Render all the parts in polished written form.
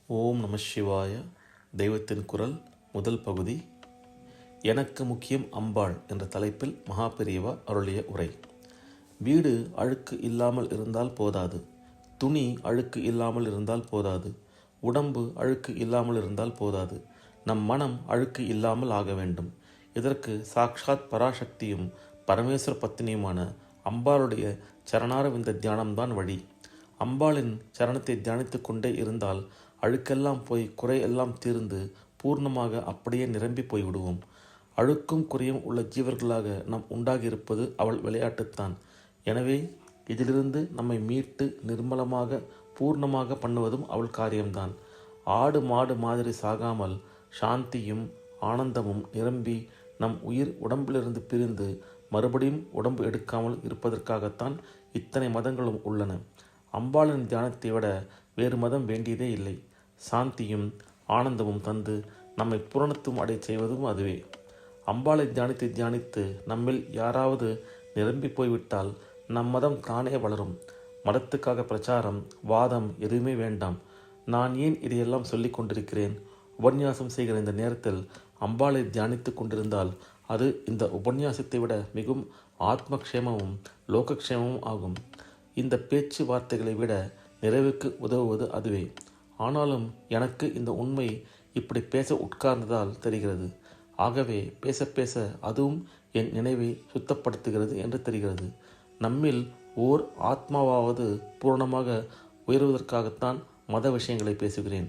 ஓம் நம சிவாய. தெய்வத்தின் குரல் முதல் பகுதி. எனக்கு முக்கியம் அம்பாள் என்ற தலைப்பில் மகாபெரிவா அருளிய உரை. வீடு அழுக்கு இல்லாமல் இருந்தால் போதாது, துணி அழுக்கு இல்லாமல் இருந்தால் போதாது, உடம்பு அழுக்கு இல்லாமல் இருந்தால் போதாது, நம் மனம் அழுக்கு இல்லாமல் ஆக வேண்டும். இதற்கு சாக்ஷாத் பராசக்தியும் பரமேஸ்வர பத்தினியுமான அம்பாளுடைய சரணாரவிந்த தியானம்தான் வழி. அம்பாளின் சரணத்தை தியானித்து கொண்டே இருந்தால் அழுக்கெல்லாம் போய் குறையெல்லாம் தீர்ந்து பூர்ணமாக அப்படியே நிரம்பி போய்விடுவோம். அழுக்கும் குறையும் உள்ள ஜீவர்களாக நாம் உண்டாகியிருப்பது அவள் விளையாட்டுத்தான். எனவே இதிலிருந்து நம்மை மீட்டு நிர்மலமாக பூர்ணமாக பண்ணுவதும் அவள் காரியம்தான். ஆடு மாடு மாதிரி சாகாமல் சாந்தியும் ஆனந்தமும் நிரம்பி நம் உயிர் உடம்பிலிருந்து பிரிந்து மறுபடியும் உடம்பு எடுக்காமல் இருப்பதற்காகத்தான் இத்தனை மதங்களும் உள்ளன. அம்பாளின் தியானத்தை விட வேறு மதம் வேண்டியதே இல்லை. சாந்தியும் ஆனந்தமும் தந்து நம்மை பூரணத்துவம் அடைய செய்வதும் அதுவே. அம்பாளை தியானித்து தியானித்து நம்மில் யாராவது நிரம்பி போய்விட்டால் நம் மதம் தானே வளரும். மதத்துக்காக பிரச்சாரம் வாதம் எதுவுமே வேண்டாம். நான் ஏன் இதையெல்லாம் சொல்லி கொண்டிருக்கிறேன்? உபன்யாசம் செய்கிற இந்த நேரத்தில் அம்பாளை தியானித்து கொண்டிருந்தால் அது இந்த உபன்யாசத்தை விட மிகவும் ஆத்மக்ஷேமமும் லோகக்ஷேமமும் ஆகும். இந்த பேச்சு வார்த்தைகளை விட நிறைவுக்கு உதவுவது அதுவே. ஆனாலும் எனக்கு இந்த உண்மை இப்படி பேச உட்கார்ந்ததால் தெரிகிறது. ஆகவே பேச பேச அதுவும் என் நினைவை சுத்தப்படுத்துகிறது என்று தெரிகிறது. நம்மில் ஓர் ஆத்மாவாவது பூரணமாக உயர்வதற்காகத்தான் மத விஷயங்களை பேசுகிறேன்.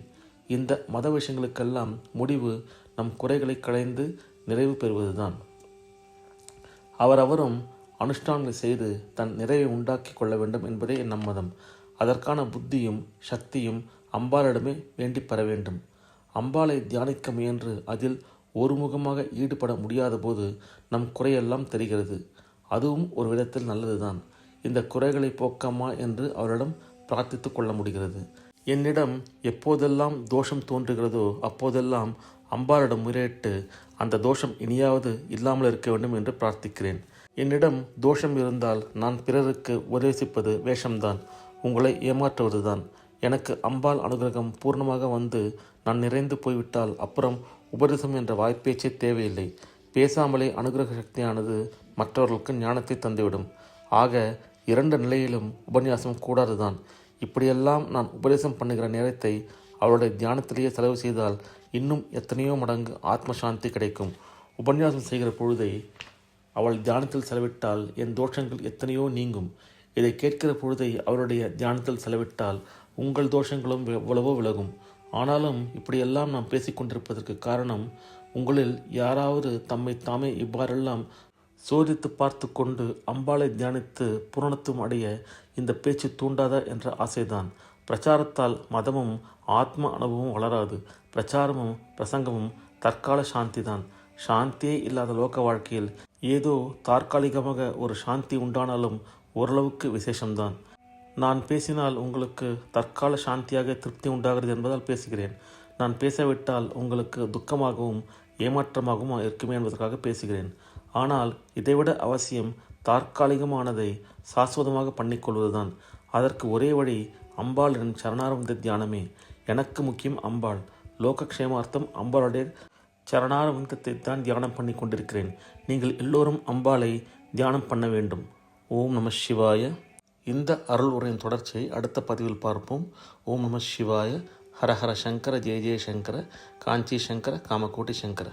இந்த மத விஷயங்களுக்கெல்லாம் முடிவு நம் குறைகளை களைந்து நிறைவு பெறுவதுதான். அவரவரும் அனுஷ்டானங்களை செய்து தன் நிறைவை உண்டாக்கி கொள்ள வேண்டும் என்பதே என் நம்மதம். அதற்கான புத்தியும் சக்தியும் அம்பாளிடமே வேண்டி பெற வேண்டும். அம்பாளை தியானிக்க முயன்று அதில் ஒருமுகமாக ஈடுபட முடியாத போது நம் குறையெல்லாம் தெரிகிறது. அதுவும் ஒரு விதத்தில் நல்லதுதான். இந்த குறைகளை போக்கம்மா என்று அவரிடம் பிரார்த்தித்து கொள்ள முடிகிறது. என்னிடம் எப்போதெல்லாம் தோஷம் தோன்றுகிறதோ அப்போதெல்லாம் அம்பாளிடம் முறையிட்டு அந்த தோஷம் இனியாவது இல்லாமல் இருக்க வேண்டும் என்று பிரார்த்திக்கிறேன். என்னிடம் தோஷம் இருந்தால் நான் பிறருக்கு உபதேசிப்பது வேஷம்தான், உங்களை ஏமாற்றுவதுதான். எனக்கு அம்பாள் அனுகிரகம் பூர்ணமாக வந்து நான் நிறைந்து போய்விட்டால் அப்புறம் உபதேசம் என்ற வாய்ப்பேச்சே தேவையில்லை. பேசாமலே அனுகிரக சக்தியானது மற்றவர்களுக்கு ஞானத்தை தந்துவிடும். ஆக இரண்டு நிலையிலும் உபன்யாசம் கூடாதுதான். இப்படியெல்லாம் நான் உபதேசம் பண்ணுகிற நேரத்தை அவளுடைய தியானத்திலேயே செலவு செய்தால் இன்னும் எத்தனையோ மடங்கு ஆத்ம சாந்தி கிடைக்கும். உபன்யாசம் செய்கிற பொழுதை அவள் தியானத்தில் செலவிட்டால் என் தோஷங்கள் எத்தனையோ நீங்கும். இதை கேட்கிற பொழுதை அவருடைய தியானத்தில் செலவிட்டால் உங்கள் தோஷங்களும் எவ்வளவோ விலகும். ஆனாலும் இப்படியெல்லாம் நாம் பேசிக்கொண்டிருப்பதற்கு காரணம், உங்களில் யாராவது தம்மை தாமே இவ்வாறெல்லாம் சோதித்து பார்த்து கொண்டு அம்பாளை தியானித்து பூரணத்துவம் அடைய இந்த பேச்சு தூண்டாதா என்ற ஆசைதான். பிரச்சாரத்தால் மதமும் ஆத்ம அனுபவமும் வளராது. பிரச்சாரமும் பிரசங்கமும் தற்கால சாந்தி தான். சாந்தியே இல்லாத லோக வாழ்க்கையில் ஏதோ தற்காலிகமாக ஒரு சாந்தி உண்டானாலும் ஓரளவுக்கு விசேஷம்தான். நான் பேசினால் உங்களுக்கு தற்கால சாந்தியாக திருப்தி உண்டாகிறது என்பதால் பேசுகிறேன். நான் பேசவிட்டால் உங்களுக்கு துக்கமாகவும் ஏமாற்றமாகவும் இருக்குமே என்பதற்காக பேசுகிறேன். ஆனால் இதைவிட அவசியம் தற்காலிகமானதை சாஸ்வதமாக பண்ணிக்கொள்வதுதான். அதற்கு ஒரே வழி அம்பாளின் சரணாரவிந்த தியானமே. எனக்கு முக்கியம் அம்பாள். லோகக்ஷேமார்த்தம் அம்பாளுடைய சரணாரவிந்தத்தை தான் தியானம் பண்ணி கொண்டிருக்கிறேன். நீங்கள் எல்லோரும் அம்பாளை தியானம் பண்ண வேண்டும். ஓம் நம சிவாய. இந்த அருள் உரையின் தொடர்ச்சியை அடுத்த பதிவில் பார்ப்போம். ஓம் நம சிவாய. ஹர ஹர சங்கர ஜெய ஜெய சங்கர. காஞ்சி சங்கர காமகோட்டி சங்கர.